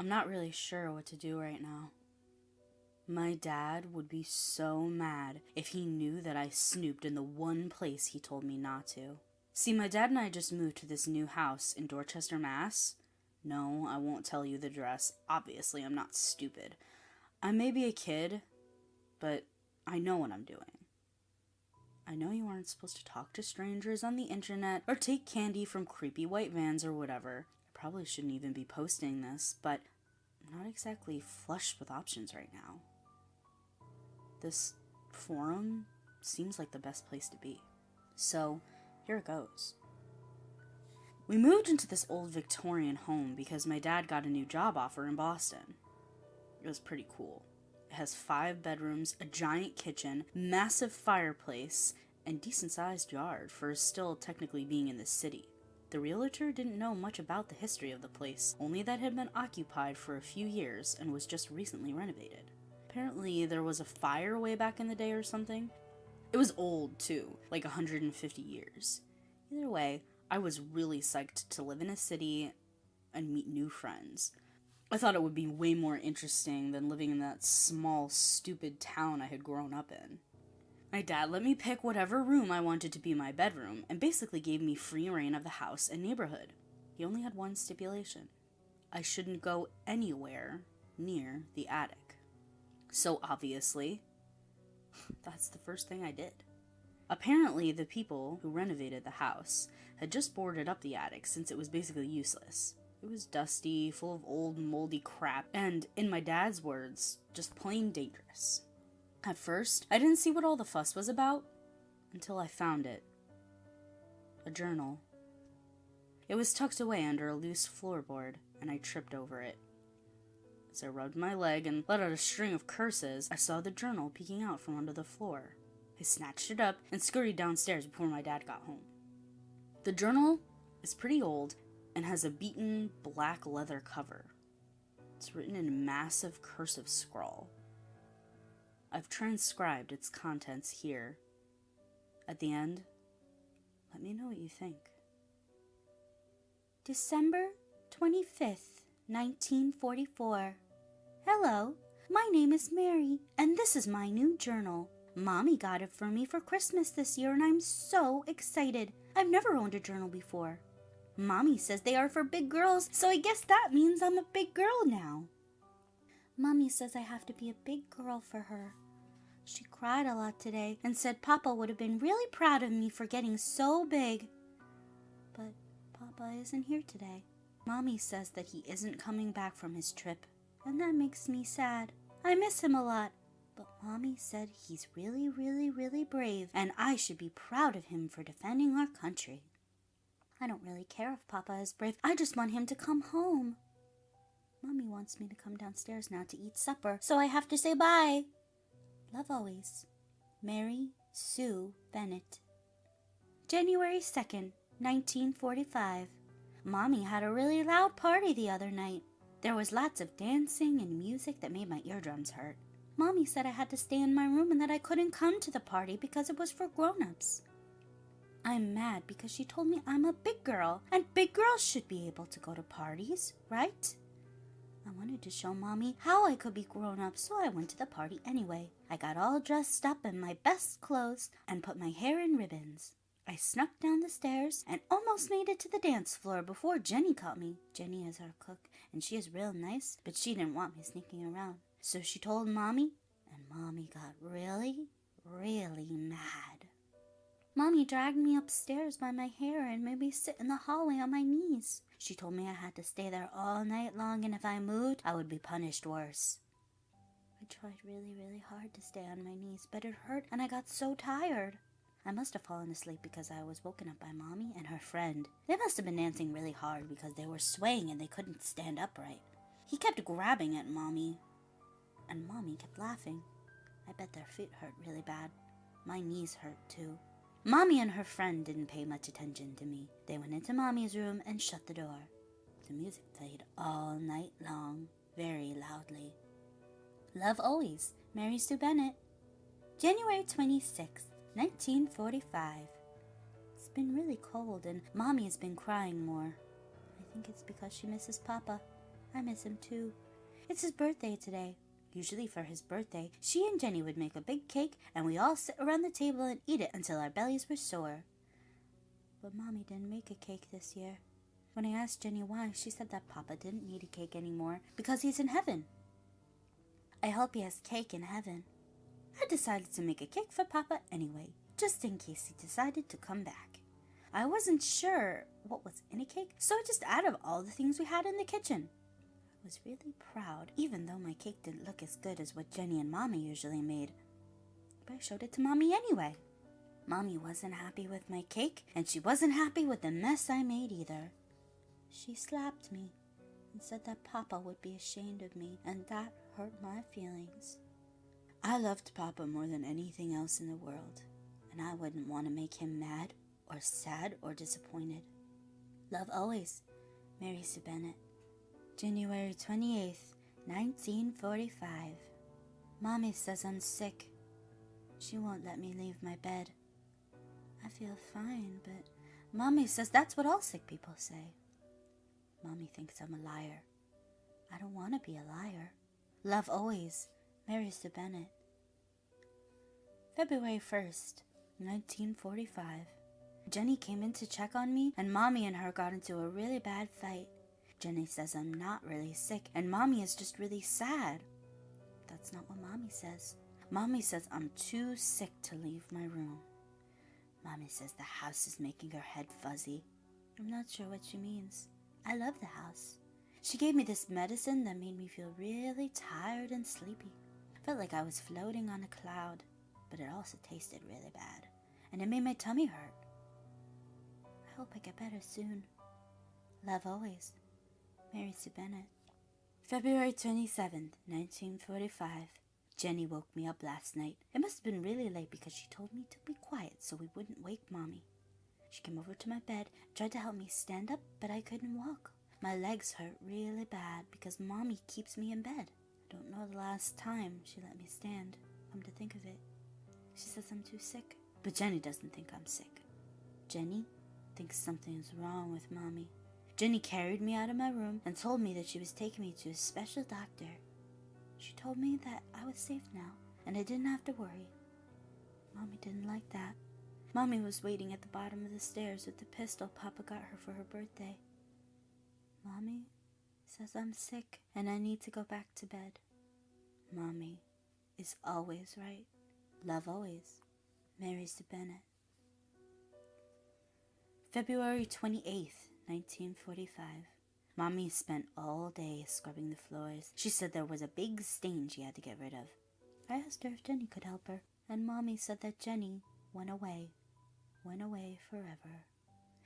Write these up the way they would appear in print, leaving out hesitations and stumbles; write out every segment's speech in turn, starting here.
I'm not really sure what to do right now. My dad would be so mad if he knew that I snooped in the one place he told me not to. See, my dad and I just moved to this new house in Dorchester, Mass. No, I won't tell you the address. Obviously, I'm not stupid. I may be a kid, but I know what I'm doing. I know you aren't supposed to talk to strangers on the internet or take candy from creepy white vans or whatever. I probably shouldn't even be posting this, but I'm not exactly flush with options right now. This forum seems like the best place to be. So, here it goes. We moved into this old Victorian home because my dad got a new job offer in Boston. It was pretty cool. It has 5 bedrooms, a giant kitchen, massive fireplace, and decent-sized yard for still technically being in the city. The realtor didn't know much about the history of the place, only that it had been occupied for a few years and was just recently renovated. Apparently there was a fire way back in the day or something. It was old too, like 150 years. Either way, I was really psyched to live in a city and meet new friends. I thought it would be way more interesting than living in that small, stupid town I had grown up in. My dad let me pick whatever room I wanted to be my bedroom and basically gave me free reign of the house and neighborhood. He only had one stipulation. I shouldn't go anywhere near the attic. So obviously, that's the first thing I did. Apparently, the people who renovated the house had just boarded up the attic since it was basically useless. It was dusty, full of old, moldy crap, and, in my dad's words, just plain dangerous. At first, I didn't see what all the fuss was about until I found it. A journal. It was tucked away under a loose floorboard, and I tripped over it. As I rubbed my leg and let out a string of curses, I saw the journal peeking out from under the floor. I snatched it up and scurried downstairs before my dad got home. The journal is pretty old and has a beaten black leather cover. It's written in a massive cursive scrawl. I've transcribed its contents here. At the end, let me know what you think. December 25th, 1944. Hello, my name is Mary, and this is my new journal. Mommy got it for me for Christmas this year, and I'm so excited. I've never owned a journal before. Mommy says they are for big girls, so I guess that means I'm a big girl now. Mommy says I have to be a big girl for her. She cried a lot today and said Papa would have been really proud of me for getting so big. But Papa isn't here today. Mommy says that he isn't coming back from his trip, and that makes me sad. I miss him a lot. But Mommy said he's really, really, really brave, and I should be proud of him for defending our country. I don't really care if Papa is brave. I just want him to come home. Mommy wants me to come downstairs now to eat supper, so I have to say bye. Love always. Mary Sue Bennett. January 2nd, 1945. Mommy had a really loud party the other night. There was lots of dancing and music that made my eardrums hurt. Mommy said I had to stay in my room and that I couldn't come to the party because it was for grown-ups. I'm mad because she told me I'm a big girl, and big girls should be able to go to parties, right? I wanted to show Mommy how I could be grown up, so I went to the party anyway. I got all dressed up in my best clothes and put my hair in ribbons. I snuck down the stairs and almost made it to the dance floor before Jenny caught me. Jenny is our cook, and she is real nice, but she didn't want me sneaking around. So she told Mommy, and Mommy got really, really mad. Mommy dragged me upstairs by my hair and made me sit in the hallway on my knees. She told me I had to stay there all night long, and if I moved, I would be punished worse. I tried really, really hard to stay on my knees, but it hurt and I got so tired. I must have fallen asleep because I was woken up by Mommy and her friend. They must have been dancing really hard because they were swaying and they couldn't stand upright. He kept grabbing at Mommy, and Mommy kept laughing. I bet their feet hurt really bad. My knees hurt too. Mommy and her friend didn't pay much attention to me. They went into Mommy's room and shut the door. The music played all night long, very loudly. Love always, Mary Sue Bennett. January 26th, 1945. It's been really cold and Mommy has been crying more. I think it's because she misses Papa. I miss him too. It's his birthday today. Usually for his birthday, she and Jenny would make a big cake and we all sit around the table and eat it until our bellies were sore. But Mommy didn't make a cake this year. When I asked Jenny why, she said that Papa didn't need a cake anymore because he's in heaven. I hope he has cake in heaven. I decided to make a cake for Papa anyway, just in case he decided to come back. I wasn't sure what was in a cake, so I just added all the things we had in the kitchen. I was really proud, even though my cake didn't look as good as what Jenny and Mommy usually made. But I showed it to Mommy anyway. Mommy wasn't happy with my cake, and she wasn't happy with the mess I made either. She slapped me and said that Papa would be ashamed of me, and that hurt my feelings. I loved Papa more than anything else in the world, and I wouldn't want to make him mad or sad or disappointed. Love always, Mary Sue Bennett. January 28th, 1945. Mommy says I'm sick. She won't let me leave my bed. I feel fine, but Mommy says that's what all sick people say. Mommy thinks I'm a liar. I don't want to be a liar. Love always, Mary Sue Bennett. February 1st, 1945. Jenny came in to check on me, and Mommy and her got into a really bad fight. Jenny says I'm not really sick, and Mommy is just really sad. That's not what Mommy says. Mommy says I'm too sick to leave my room. Mommy says the house is making her head fuzzy. I'm not sure what she means. I love the house. She gave me this medicine that made me feel really tired and sleepy. Felt like I was floating on a cloud, but it also tasted really bad, and it made my tummy hurt. I hope I get better soon. Love always, Mary Sue Bennett. February 27th, 1945. Jenny woke me up last night. It must have been really late because she told me to be quiet so we wouldn't wake Mommy. She came over to my bed, tried to help me stand up, but I couldn't walk. My legs hurt really bad because Mommy keeps me in bed. I don't know the last time she let me stand, come to think of it. She says I'm too sick, but Jenny doesn't think I'm sick. Jenny thinks something's wrong with Mommy. Jenny carried me out of my room and told me that she was taking me to a special doctor. She told me that I was safe now and I didn't have to worry. Mommy didn't like that. Mommy was waiting at the bottom of the stairs with the pistol Papa got her for her birthday. Mommy says I'm sick and I need to go back to bed. Mommy is always right. Love always, Mary Sue Bennett. February 28th, 1945. Mommy spent all day scrubbing the floors. She said there was a big stain she had to get rid of. I asked her if Jenny could help her, and Mommy said that Jenny went away forever.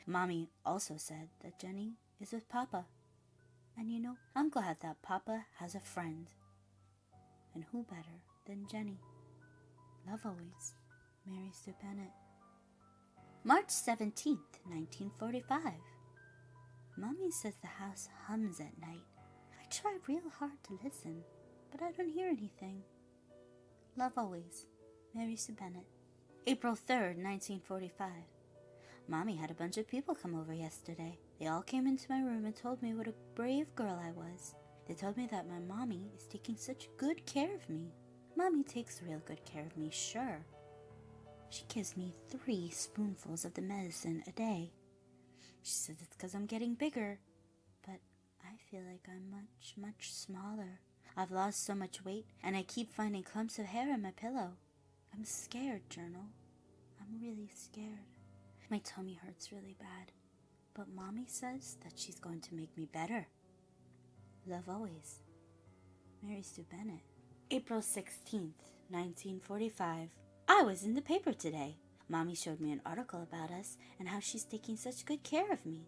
Mommy also said that Jenny is with Papa. And you know, I'm glad that Papa has a friend. And who better than Jenny? Love always, Mary Sue Bennett. March 17th, 1945. Mommy says the house hums at night. I try real hard to listen, but I don't hear anything. Love always, Mary Sue Bennett. April 3rd, 1945. Mommy had a bunch of people come over yesterday. They all came into my room and told me what a brave girl I was. They told me that my mommy is taking such good care of me. Mommy takes real good care of me, sure. She gives me 3 spoonfuls of the medicine a day. She says it's because I'm getting bigger, but I feel like I'm much smaller. I've lost so much weight, and I keep finding clumps of hair in my pillow. I'm scared, Journal. I'm really scared. My tummy hurts really bad, but Mommy says that she's going to make me better. Love always, Mary Sue Bennett. April 16th, 1945. I was in the paper today. Mommy showed me an article about us and how she's taking such good care of me.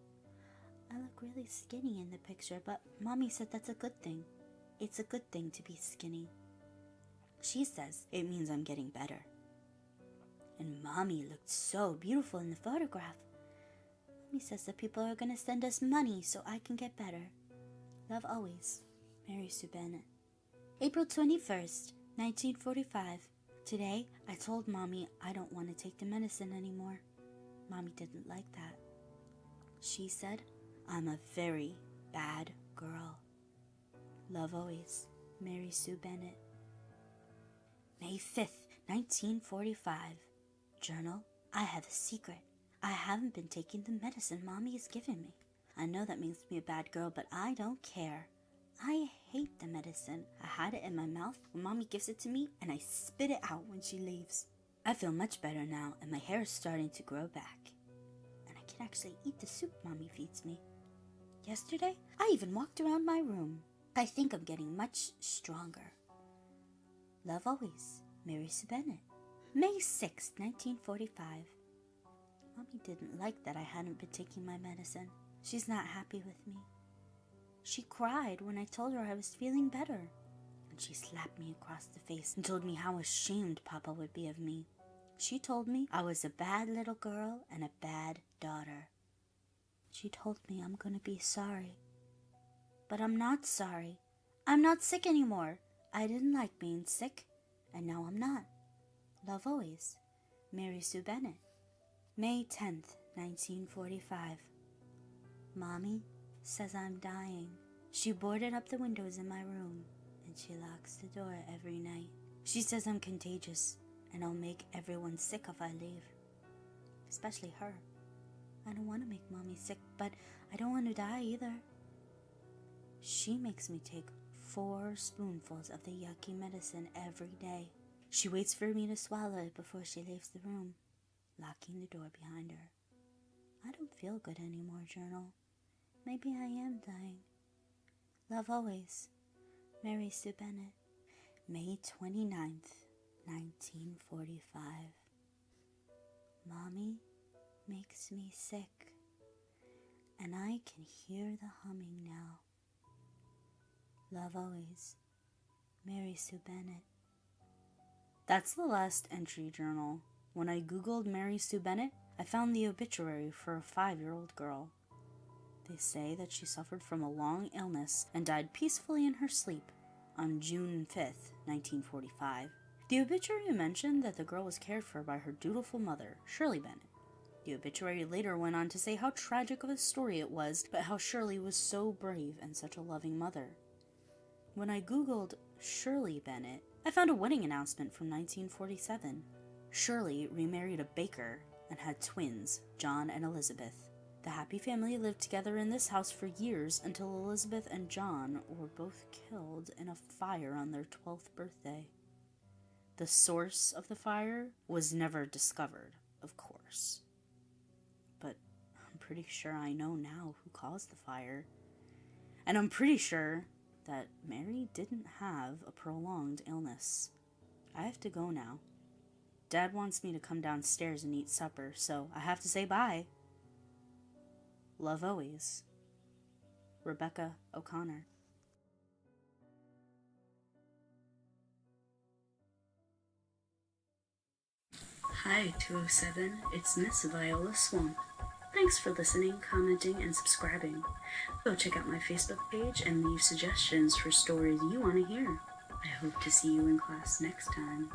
I look really skinny in the picture, but Mommy said that's a good thing. It's a good thing to be skinny. She says it means I'm getting better. And Mommy looked so beautiful in the photograph. Mommy says that people are going to send us money so I can get better. Love always, Mary Sue Bennett. April 21st, 1945. Today, I told Mommy I don't want to take the medicine anymore. Mommy didn't like that. She said I'm a very bad girl. Love always, Mary Sue Bennett. May 5th, 1945. Journal, I have a secret. I haven't been taking the medicine Mommy has given me. I know that makes me a bad girl, but I don't care. I hate the medicine. I hide it in my mouth when Mommy gives it to me, and I spit it out when she leaves. I feel much better now, and my hair is starting to grow back. And I can actually eat the soup Mommy feeds me. Yesterday, I even walked around my room. I think I'm getting much stronger. Love always, Mary Sue Bennett. May 6, 1945. Mommy didn't like that I hadn't been taking my medicine. She's not happy with me. She cried when I told her I was feeling better. And she slapped me across the face and told me how ashamed Papa would be of me. She told me I was a bad little girl and a bad daughter. She told me I'm gonna be sorry. But I'm not sorry. I'm not sick anymore. I didn't like being sick, and now I'm not. Love always, Mary Sue Bennett. May 10th, 1945. Mommy says I'm dying. She boarded up the windows in my room, and she locks the door every night. She says I'm contagious, and I'll make everyone sick if I leave. Especially her. I don't want to make Mommy sick, but I don't want to die either. She makes me take 4 spoonfuls of the yucky medicine every day. She waits for me to swallow it before she leaves the room, locking the door behind her. I don't feel good anymore, Journal. Maybe I am dying. Love always, Mary Sue Bennett. May 29th, 1945. Mommy makes me sick, and I can hear the humming now. Love always, Mary Sue Bennett. That's the last entry, Journal. When I googled Mary Sue Bennett, I found the obituary for a 5-year-old girl. They say that she suffered from a long illness and died peacefully in her sleep on June 5th, 1945. The obituary mentioned that the girl was cared for by her dutiful mother, Shirley Bennett. The obituary later went on to say how tragic of a story it was, but how Shirley was so brave and such a loving mother. When I googled Shirley Bennett, I found a wedding announcement from 1947. Shirley remarried a baker and had twins, John and Elizabeth. The happy family lived together in this house for years until Elizabeth and John were both killed in a fire on their 12th birthday. The source of the fire was never discovered, of course. But I'm pretty sure I know now who caused the fire. And I'm pretty sure that Mary didn't have a prolonged illness. I have to go now. Dad wants me to come downstairs and eat supper, so I have to say bye. Love always, Rebecca O'Connor. Hi, 207, it's Miss Viola Swamp. Thanks for listening, commenting, and subscribing. Go check out my Facebook page and leave suggestions for stories you want to hear. I hope to see you in class next time.